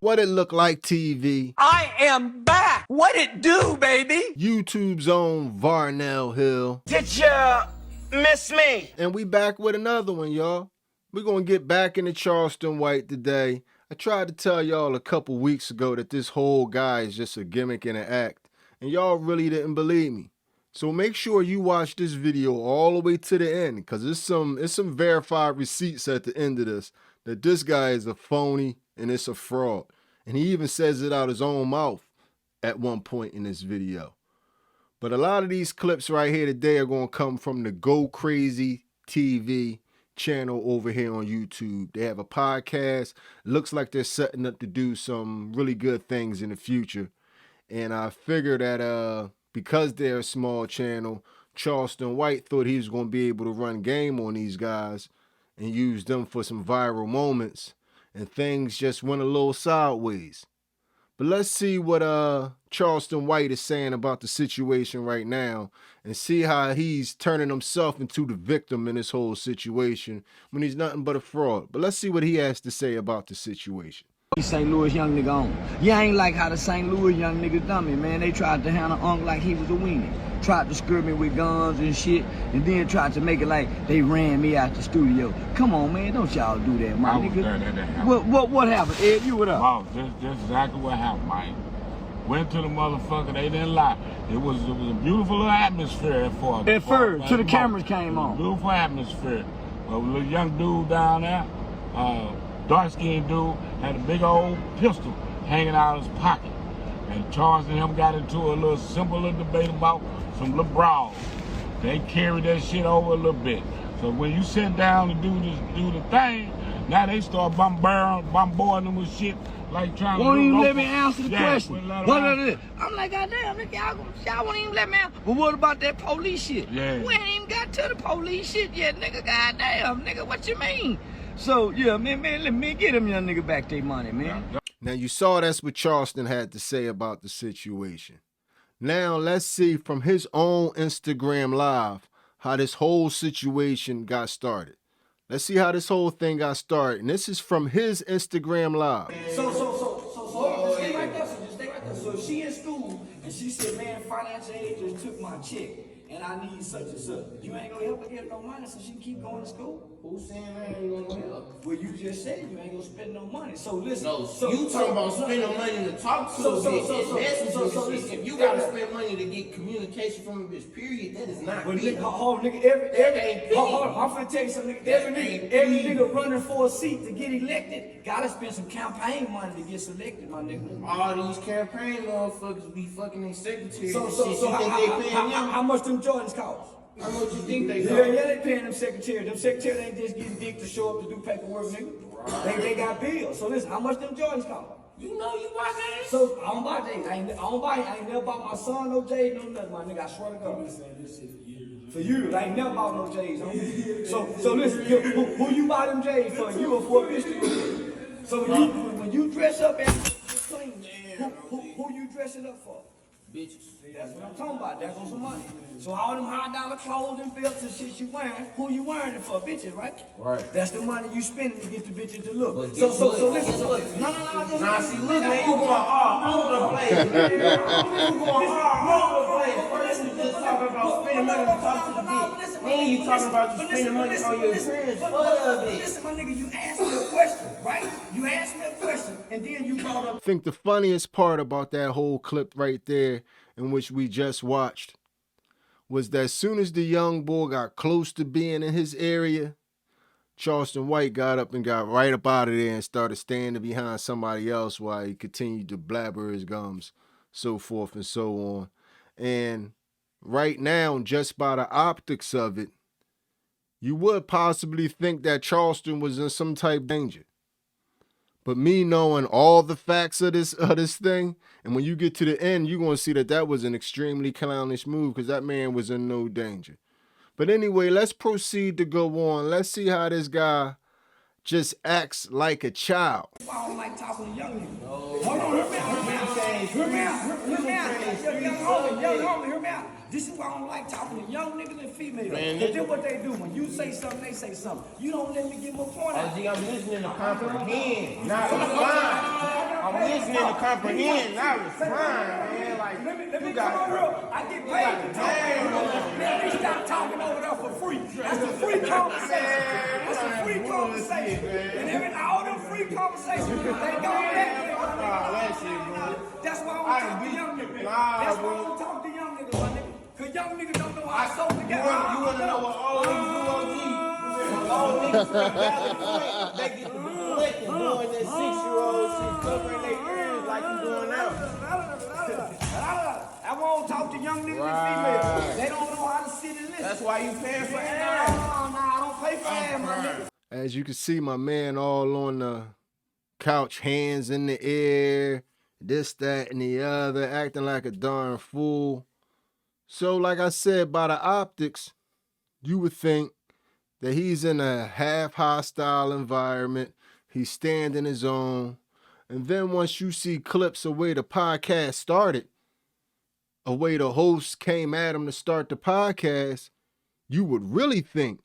What it look like, TV? I am back. What it do, baby? YouTube's own Varnell Hill. Did ya miss me? And we back with another one, y'all. We're gonna get back into Charleston White today. I tried to tell y'all a couple weeks ago that this whole guy is just a gimmick and an act, and y'all really didn't believe me. So make sure you watch this video all the way to the end, because it's some verified receipts at the end of this that this guy is a phony and it's a fraud. And he even says it out his own mouth at one point in this video. But a lot of these clips right here today are going to come from the Go Crazy TV channel over here on YouTube. They have a podcast. Looks like they're setting up to do some really good things in the future. And I figured that because they're a small channel, Charleston White thought he was going to be able to run game on these guys and use them for some viral moments. And things just went a little sideways. But let's see what Charleston White is saying about the situation right now and see how he's turning himself into the victim in this whole situation when he's nothing but a fraud. But let's see what he has to say about the situation. St. Louis young nigga on. You ain't like how the St. Louis young nigga done me, man. They tried to handle Unc like he was a weenie. Tried to skirt me with guns and shit, and then tried to make it like they ran me out the studio. Come on, man, don't y'all do that, my nigga. What happened, Ed? You what up? Wow, that's exactly what happened, Mike. Went to the motherfucker, they didn't lie. It was a beautiful little atmosphere at first. At first, till the cameras came on. Beautiful atmosphere. A little young dude down there, dark-skinned dude, had a big old pistol hanging out of his pocket. And Charles and him got into a little simple little debate about some little brawls. They carried that shit over a little bit. So when you sit down to do the thing, now they start bombarding them with shit, like trying to. Won't even let me answer the question. What is it? I'm like, goddamn, y'all won't even let me answer. But what about that police shit? Yeah. We ain't even got to the police shit yet, nigga. Goddamn, nigga, what you mean? So yeah, man, let me get them young nigga back their money, man. Now you saw that's what Charleston had to say about the situation. Now let's see from his own Instagram live how this whole situation got started. Let's see how this whole thing got started. And this is from his Instagram live. So just stay right there. Just stay right there. So she in school and she said, man, financial aid just took my check and I need such and such. You ain't gonna help her get no money so she can keep going to school? Who's saying I ain't gonna help? Well, you just said you ain't gonna spend no money. So listen. No, you talking about spending money to talk to a bitch. If you gotta spend money to get communication from a bitch, period, that is not real. Hold on, nigga, hold on, I'm finna tell you something, nigga. Every nigga running for a seat to get elected gotta spend some campaign money to get selected, my nigga. All these campaign motherfuckers be fucking their secretaries. So how much them Jordans cost? How much you think they cost? Yeah, they paying them secretaries. Them secretaries ain't just getting dick to show up to do paperwork, nigga. Right. They got bills. So listen, how much them Jordans cost? You know you buy that? So I don't buy J's. I ain't never bought my son no J's, no nothing, my nigga. I swear to God. I've been saying this shit for years. I ain't never bought no J's. So listen, who you buy them J's for? You or for a bitch? So when you dress up as clean, who you dressing up for? Bitches. That's what I'm talking about. There goes some money. So all them $100 clothes and belts and shit you wearing, who you wearing it for? Bitches, right? Right. That's the money you spending to get the bitches to look. But So listen. No. Now see, look, man, you going all over the place. You going all over the place. First you just talking about spending money to talk to the bitch. Then you talking about you spending money on your friends. Listen, my nigga, you asked me a question, right? You asked me a question, and then you brought up. I think the funniest part about that whole clip right there, in which we just watched, was that as soon as the young boy got close to being in his area, Charleston White got up and got right up out of there and started standing behind somebody else while he continued to blabber his gums, so forth and so on. And right now, just by the optics of it, you would possibly think that Charleston was in some type of danger. But me knowing all the facts of this thing, and when you get to the end, you're going to see that that was an extremely clownish move because that man was in no danger. But anyway, let's proceed to go on. Let's see how this guy just acts like a child. I don't like talking to young niggas. Hold on, change. Hear me out. Hear me out. Young homie, hear me out. This is why I don't like talking to young niggas and females. Because then what they do, when you say something, they say something. You don't let me get my point out. I'm listening to comprehend, not respond. I'm listening to comprehend, not respond, man. Like, let me come on real. I get paid to talk. Let me stop talking over there for free. That's a free conversation. That's a free conversation. And all them free conversations, they go back. that shit, bro. That's why I don't talk to young niggas. That's why I don't talk to young niggas, my nigga. Cause young niggas don't know how to sew together. You wanna know what old niggas do, OG? Old niggas are valid point. They get to deflecting, doing that 6-year-old shit, covering their ears like you doing now. I won't talk to young niggas and females. They don't know how to sit and listen. That's why you paying for air. No, I don't pay for air, my nigga. As you can see, my man all on the couch, hands in the air, this, that, and the other, acting like a darn fool. So, like I said, by the optics, you would think that he's in a half hostile environment. He's standing his own. And then once you see clips of where the podcast started, of where the host came at him to start the podcast, you would really think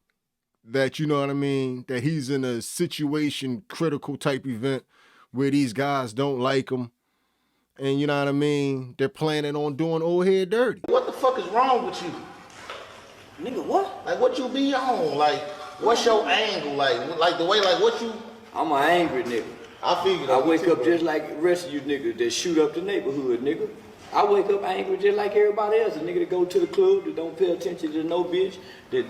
that, you know what I mean, that he's in a situation critical type event where these guys don't like him. And you know what I mean, they're planning on doing old head dirty. What the fuck is wrong with you? Nigga, what? Like, what you be on? Like, what's your angle? Like the way, like, what you... I'm an angry nigga. I figured I that. wake up just like the rest of you niggas that shoot up the neighborhood, nigga. I wake up angry just like everybody else. A nigga that go to the club, that don't pay attention to no bitch, that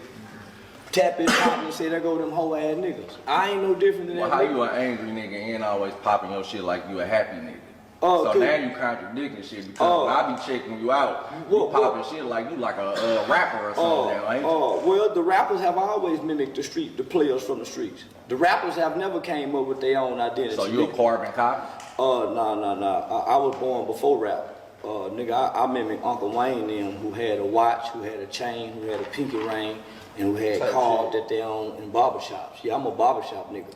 tap his pocket and say, there go them hoe ass niggas. I ain't no different than Well, that how nigga. you an angry nigga and always popping your shit like you a happy nigga? Oh, so cool. now you contradicting shit because when I be checking you out, you popping shit like you like a rapper or something now, ain't you? Well, the rappers have always mimicked the players from the streets. The rappers have never came up with their own identity. So you a carbon copy? Nah. I was born before rap. Nigga, I mimic Uncle Wayne them who had a watch, who had a chain, who had a pinky ring, and who had cars that they own in barbershops. Yeah, I'm a barbershop nigga.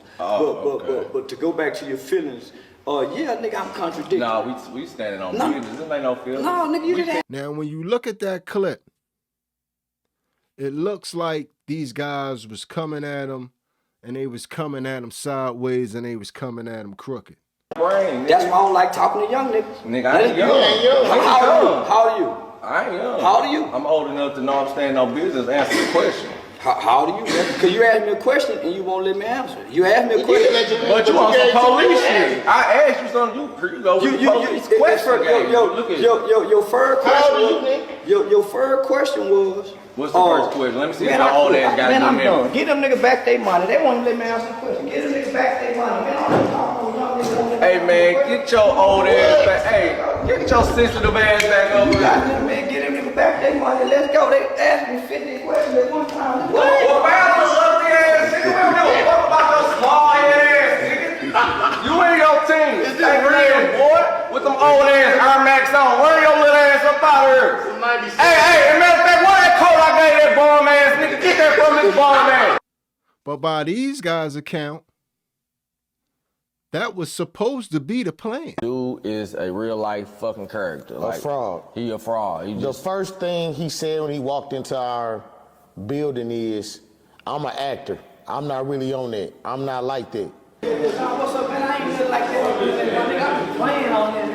But to go back to your feelings, yeah, nigga, I'm contradicting. Nah, we standing on business. This ain't no feeling. No, nigga, you just Now, when you look at that clip, it looks like these guys was coming at him, and they was coming at him sideways, and they was coming at him crooked. Brain, That's why I don't like talking to young niggas. Nigga, I ain't young. How old are you? I ain't young. How old are you? I'm old enough to know I'm standing on business. Answer the question. How old are you? Because you asked me a question and you won't let me answer. You asked me a question. But you on some police shit. I asked you something. You go with the police question game. Look at you. Your first question. Your first question was. What's the first question? Let me see if my old ass got I'm good done. memory. Get them niggas back their money. They won't let me answer the question. Get them niggas back their money. Man, I'm talking to young niggas. Hey man, get your old ass back. Hey, get your sensitive ass back over here. Man, get them niggas back their money. Let's go. They asked me 50 questions at one time. What about those ugly ass nigga? We don't give a fuck about those small ass nigga. You and your team. Hey, real boy, with them old ass Air Max on. Run your little ass up out of here. Hey, matter of fact, what that coat I gave that bum ass nigga? Get that from this bum ass. But by these guys' account, that was supposed to be the plan. Dude is a real life fucking character. A fraud. He a fraud. The first thing he said when he walked into our building is, I'm an actor. I'm not really on that. I'm not like that. What's up, man? I ain't really like that. Nigga, I be playing on that.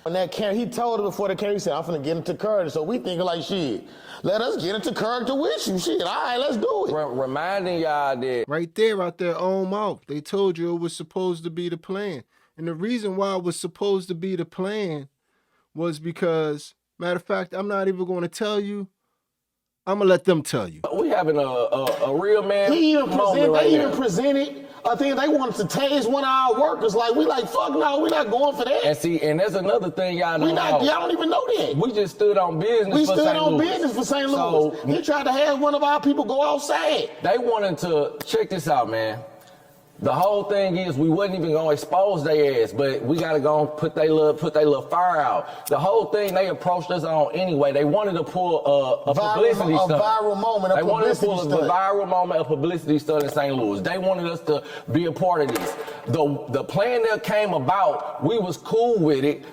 When that camera, he told her before the camera, he said, I'm finna get into character. So we thinking like, shit, let us get into character with you. Shit, all right, let's do it. Reminding y'all that Right there, out their own mouth. They told you it was supposed to be the plan. And the reason why it was supposed to be the plan was because, matter of fact, I'm not even going to tell you. I'm going to let them tell you. we having a real man. He even moment right now. presented a thing they wanted to tase one of our workers. Like, we like, fuck no, we not going for that. And see, and that's another thing y'all don't know. Y'all don't even know that. We just stood on business We for stood St. on Louis. business for St. Louis. So He tried to have one of our people go outside. they wanted to check this out, man. The whole thing is we wasn't even gonna expose their ass, but we gotta go and put they little fire out. The whole thing they approached us on anyway. They wanted to pull a publicity stunt. Viral moment. They wanted to pull a viral moment, a publicity stunt in St. Louis. They wanted us to be a part of this. The plan that came about, we was cool with it.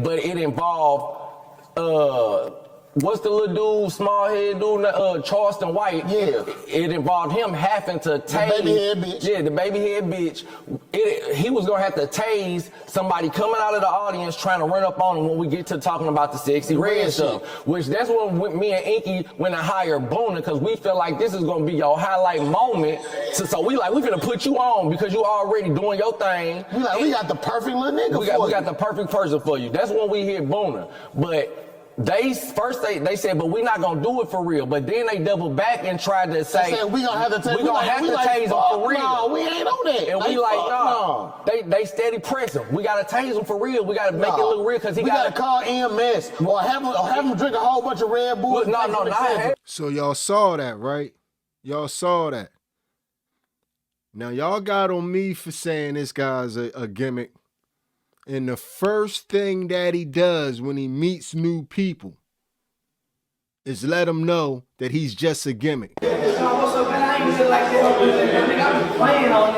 But it involved what's the little dude, small head dude, Charleston White? Yeah. It involved him having to tase. The baby head bitch. Yeah, the baby head bitch. He was gonna have to tase somebody coming out of the audience trying to run up on him when we get to talking about the sexy red stuff. Which that's when me and Inky went and hired Boona, because we feel like this is gonna be your highlight moment. So we finna put you on because you already doing your thing. We got the perfect little nigga we got the perfect person for you. That's when we hit Boona. But they said, but we not gonna do it for real. But then they doubled back and tried to say, they said, we gonna have to take. We gonna have to tase them for real. No, we ain't on that. And we like, no. They steady pressing. We gotta tase him for real. We gotta make it look real because we gotta call EMS or have him drink a whole bunch of Red Bulls. No. So y'all saw that, right? Y'all saw that. Now y'all got on me for saying this guy's a gimmick. And the first thing that he does when he meets new people is let them know that he's just a gimmick. What's up, man? I ain't feel like that. I'm playing on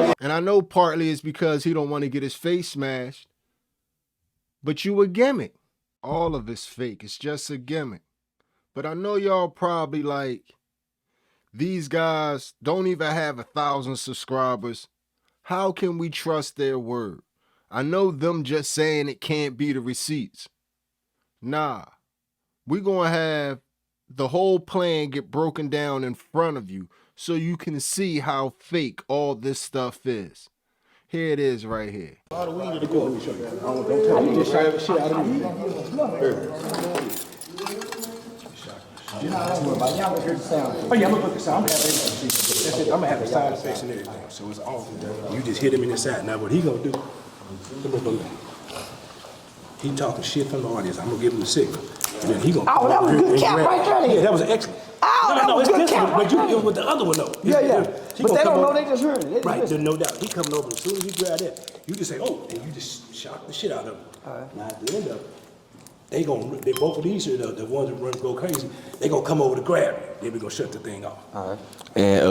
it. And I know partly it's because he don't want to get his face smashed. But you a gimmick. All of it's fake. It's just a gimmick. But I know y'all probably like, these guys don't even have 1,000 subscribers. How can we trust their word? I know them just saying it can't be the receipts. Nah, we're going to have the whole plan get broken down in front of you so you can see how fake all this stuff is. Here it is right here. All the weed to go. Let me show you. You just shot shit out of me. You know, don't worry about it. Y'all gonna hear the sound. Oh yeah, I'm gonna put the sound. I'm gonna have the sound effects and everything. So it's all you just hit him in the side. Now what he gonna do? He talking shit from the audience. I'm gonna give him the signal. And then he gonna. Oh, that was a good cap right there. Yeah, that was excellent. Oh, that was good cap. But you with the other one though. Yeah. But they don't know. They just heard it. Right, there's no doubt. He coming over as soon as you grab that, you just say, oh, and you just shock the shit out of him. All right. Now at the end of it. They both of these are the ones that go crazy. They gonna come over to grab me. Then we gonna shut the thing off. All right. And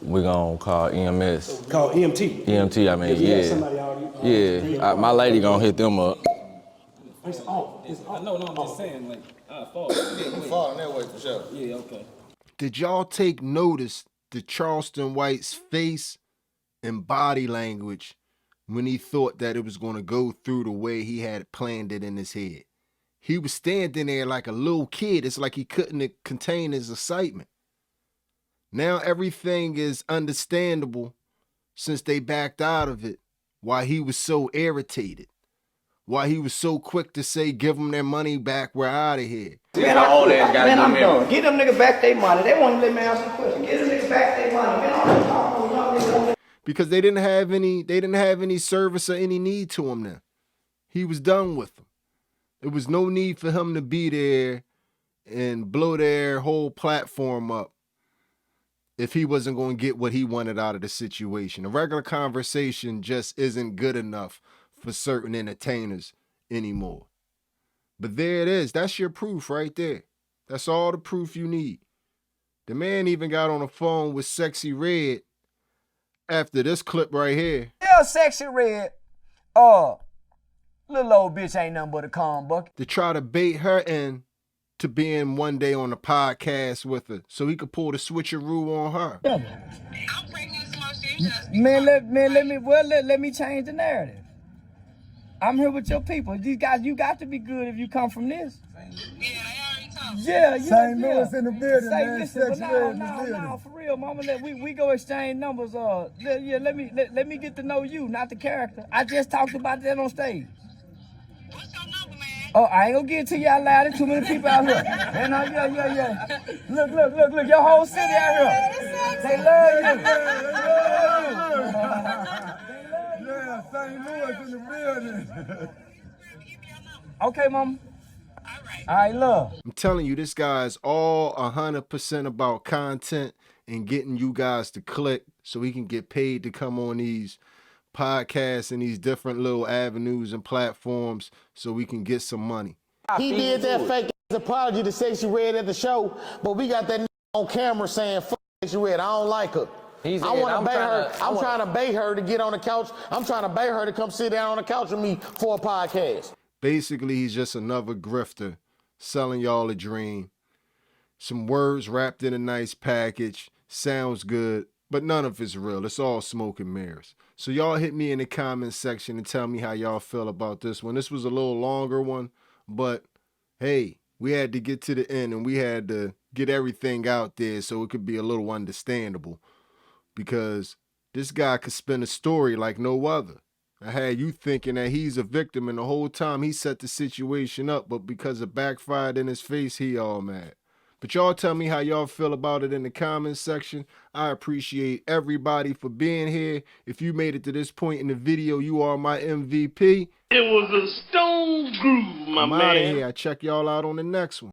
we gonna call EMS. Call EMT. EMT. I mean, yeah. My lady gonna hit them up. It's off. No, I'm just saying, like, I fall. You falling that way for sure. Yeah, okay. Did y'all take notice to Charleston White's face and body language when he thought that it was gonna go through the way he had planned it in his head? He was standing there like a little kid. It's like he couldn't contain his excitement. Now everything is understandable since they backed out of it, why he was so irritated, why he was so quick to say, give them their money back, we're out of here. Man, I'm done. Get them niggas back their money. They want to let me ask a question. Get them niggas back their money. Man, I'm done. Because they didn't have any service or any need to him now. He was done with them. There was no need for him to be there and blow their whole platform up if he wasn't going to get what he wanted out of the situation. A regular conversation just isn't good enough for certain entertainers anymore. But there it is. That's your proof right there. That's all the proof you need. The man even got on the phone with Sexy Red after this clip right here. Yeah, Sexy Red. Little old bitch ain't nothing but a calm bucket. To try to bait her in to being one day on the podcast with her so he could pull the switcheroo on her. Let me change the narrative. I'm here with your people. These guys, you got to be good if you come from this. Yeah, St. Louis in the building, man. Listen, no, for real, mama. We go exchange numbers. Let me get to know you, not the character. I just talked about that on stage. What's your number, man? Oh, I ain't gonna get it to you out loud. There's too many people out here. And yeah. Look, your whole city out here. They love you. Yeah, St. Louis in the building. Okay, mama. All right. All right, look. I'm telling you, this guy is all 100% about content and getting you guys to click so he can get paid to come on these podcasts and these different little avenues and platforms so we can get some money. He did that fake apology to Sexy Red at the show, but we got that on camera saying, "Fuck Sexy Red, I don't like her." I want to bait her. I'm trying to bait her to get on the couch. I'm trying to bait her to come sit down on the couch with me for a podcast. Basically, he's just another grifter selling y'all a dream. Some words wrapped in a nice package. Sounds good, but none of it's real. It's all smoke and mirrors. So y'all hit me in the comments section and tell me how y'all feel about this one. This was a little longer one, but hey, we had to get to the end and we had to get everything out there so it could be a little understandable, because this guy could spin a story like no other. I had you thinking that he's a victim and the whole time he set the situation up, but because it backfired in his face, he all mad. But y'all tell me how y'all feel about it in the comments section. I appreciate everybody for being here. If you made it to this point in the video, you are my MVP. It was a stone groove, my man. I'm out of here. I check y'all out on the next one.